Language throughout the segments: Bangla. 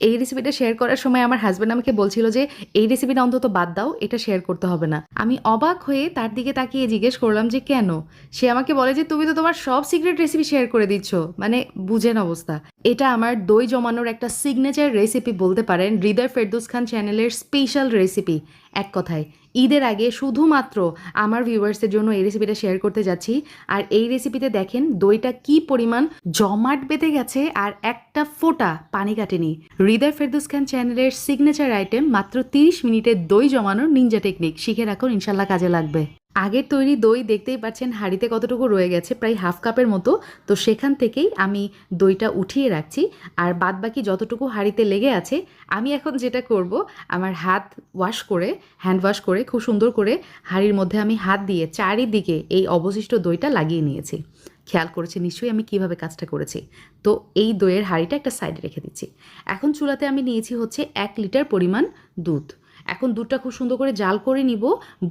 এই রেসিপিটা শেয়ার করার সময় আমার হাজব্যান্ড আমাকে বলছিল যে এই রেসিপিটা অন্তত বাদ দাও, এটা শেয়ার করতে হবে না। আমি অবাক হয়ে তার দিকে তাকিয়ে জিজ্ঞেস করলাম যে কেন? সে আমাকে বলে যে তুমি তো তোমার সব সিক্রেট রেসিপি শেয়ার করে দিচ্ছ। মানে বুঝেন অবস্থা। এটা আমার দই জমানোর একটা সিগনেচার রেসিপি বলতে পারেন, হৃদয় ফেরদৌস খান চ্যানেলের স্পেশাল রেসিপি। এক কথায় ঈদের আগে শুধুমাত্র আমার ভিউয়ার্সের জন্য এই রেসিপিটা শেয়ার করতে যাচ্ছি। আর এই রেসিপিতে দেখেন দইটা কি পরিমাণ জমাট বেঁধে গেছে আর একটা ফোঁটা পানি কাটেনি। হৃদয় ফেরদৌস খান চ্যানেলের সিগনেচার আইটেম মাত্র 30 মিনিটে দই জমানোর নিনজা টেকনিক শিখে রাখুন, ইনশাল্লাহ কাজে লাগবে। আগের তৈরি দই দেখতেই পাচ্ছেন হাঁড়িতে কতটুকু রয়ে গেছে, প্রায় হাফ কাপের মতো। তো সেখান থেকেই আমি দইটা উঠিয়ে রাখছি। আর বাদ বাকি যতটুকু হাঁড়িতে লেগে আছে আমি এখন যেটা করব, আমার হাত ওয়াশ করে, হ্যান্ড ওয়াশ করে খুব সুন্দর করে হাঁড়ির মধ্যে আমি হাত দিয়ে চারিদিকে এই অবশিষ্ট দইটা লাগিয়ে নিয়েছি। খেয়াল করেছি নিশ্চয়ই আমি কিভাবে কাজটা করেছি। তো এই দইয়ের হাঁড়িটা একটা সাইডে রেখে দিচ্ছি। এখন চুলাতে আমি নিয়েছি হচ্ছে 1 লিটার পরিমাণ দুধ। এখন দুধটা খুব সুন্দর করে জাল করে নিব।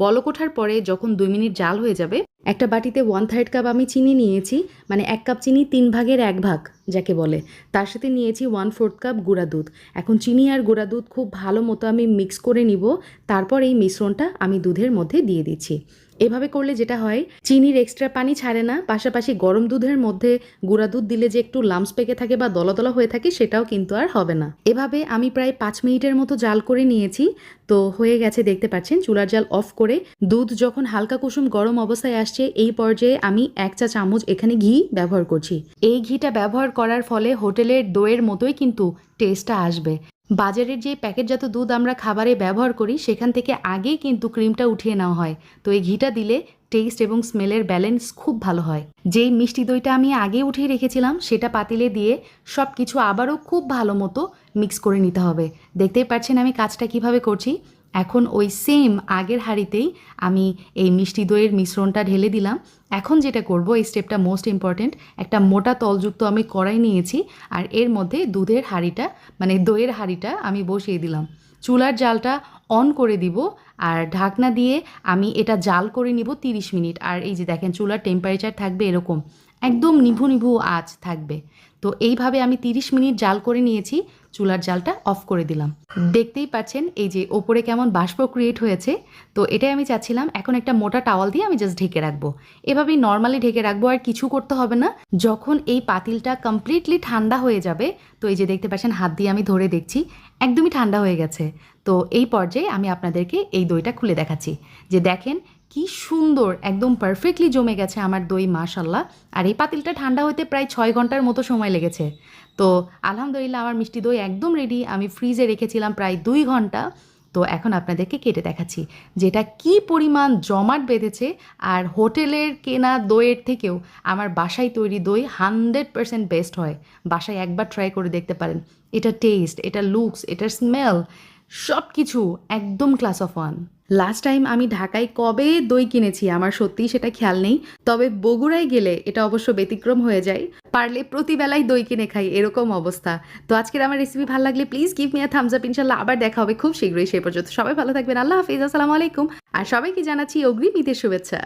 বলক ওঠার পরে যখন 2 মিনিট জাল হয়ে যাবে, একটা বাটিতে 1/3 কাপ আমি চিনি নিয়েছি, মানে 1 কাপ চিনি 3 ভাগের 1 ভাগ যাকে বলে। তার সাথে নিয়েছি 1/4 কাপ গুঁড়া দুধ। এখন চিনি আর গুঁড়া দুধ খুব ভালো মতো আমি মিক্স করে নিব। তারপর এই মিশ্রণটা আমি দুধের মধ্যে দিয়ে দিচ্ছি। এভাবে করলে যেটা হয়, চিনির এক্সট্রা পানি ছাড়ে না, পাশাপাশি গরম দুধের মধ্যে গুঁড়া দুধ দিলে যে একটু লাম্পস পেকে থাকে বা দলা দলা হয়ে থাকে সেটাও কিন্তু আর হবে না। এভাবে আমি প্রায় 5 মিনিটের মতো জাল করে নিয়েছি। তো হয়ে গেছে দেখতে পাচ্ছেন। চুলার জাল অফ করে দুধ যখন হালকা কুসুম গরম অবস্থায় আসছে, এই পর্যায়ে আমি 1 চা চামচ এখানে ঘি ব্যবহার করছি। এই ঘিটা ব্যবহার করার ফলে হোটেলের দইয়ের মতোই কিন্তু টেস্টটা আসবে। বাজারের যে প্যাকেটজাত দুধ আমরা খাবারে ব্যবহার করি সেখান থেকে আগেই কিন্তু ক্রিমটা উঠিয়ে নেওয়া হয়। তো এই ঘিটা দিলে টেস্ট এবং স্মেলের ব্যালেন্স খুব ভালো হয়। যেই মিষ্টি দইটা আমি আগে উঠিয়ে রেখেছিলাম সেটা পাতিলে দিয়ে সব কিছু আবারও খুব ভালো মতো মিক্স করে নিতে হবে। দেখতেই পাচ্ছেন আমি কাজটা কিভাবে করছি। এখন ওই সেম আগের হাঁড়িতেই আমি এই মিষ্টি দইয়ের মিশ্রণটা ঢেলে দিলাম। এখন যেটা করব, এই স্টেপটা মোস্ট ইম্পর্ট্যান্ট, একটা মোটা তলযুক্ত আমি কড়াই নিয়েছি আর এর মধ্যে দুধের হাঁড়িটা মানে দইয়ের হাঁড়িটা আমি বসিয়ে দিলাম। চুলার জালটা অন করে দিব আর ঢাকনা দিয়ে আমি এটা জাল করে নিব 30 মিনিট। আর এই যে দেখেন চুলার টেম্পারেচার থাকবে এরকম, একদম নিভু নিভু আঁচ থাকবে। তো এইভাবে আমি 30 মিনিট জাল করে নিয়েছি। চুলার জালটা অফ করে দিলাম। দেখতেই পাচ্ছেন এই যে ওপরে কেমন বাষ্প ক্রিয়েট হয়েছে। তো এটাই আমি চাচ্ছিলাম। এখন একটা মোটা টাওয়াল দিয়ে আমি জাস্ট ঢেকে রাখবো। এভাবেই নর্মালি ঢেকে রাখবো, আর কিছু করতে হবে না। যখন এই পাতিলটা কমপ্লিটলি ঠান্ডা হয়ে যাবে, তো এই যে দেখতে পাচ্ছেন হাত দিয়ে আমি ধরে দেখছি একদমই ঠান্ডা হয়ে গেছে। তো এই পর্যায়ে আমি আপনাদেরকে এই দইটা খুলে দেখাচ্ছি যে দেখেন কি সুন্দর একদম পারফেক্টলি জমে গেছে আমার দই, মাশাল্লাহ। আর এই পাতিলটা ঠান্ডা হতে প্রায় 6 ঘন্টার মতো সময় লেগেছে। তো আলহামদুলিল্লাহ আমার মিষ্টি দই একদম রেডি। আমি ফ্রিজে রেখেছিলাম প্রায় 2 ঘন্টা। তো এখন আপনাদেরকে কেটে দেখাচ্ছি যেটা কি পরিমাণ জমাট বেঁধেছে। আর হোটেলের কেনা দইয়ের থেকেও আমার বাসায় তৈরি দই 100% বেস্ট হয়। বাসায় একবার ট্রাই করে দেখতে পারেন। এটা টেস্ট, এটা লুকস, এটার স্মেল, সব কিছু একদম class of one. Last time আমি ঢাকায় কবে দই কিনেছি আমার সত্যিই সেটা খেয়াল নেই, তবে বগুড়ায় গেলে এটা অবশ্য ব্যতিক্রম হয়ে যায়। পারলে প্রতিবেলায় দই কিনে খাই, এরকম অবস্থা। তো আজকের আমার রেসিপি ভালো লাগলে please give me a Thums up. ইনশাল্লাহ আবার দেখা হবে খুব শীঘ্রই। সেই পর্যন্ত সবাই ভালো থাকবেন। আল্লাহ হাফিজ, আসসালামু আলাইকুম। আর সবাইকে জানাচ্ছি অগ্রিম ঈদের শুভেচ্ছা।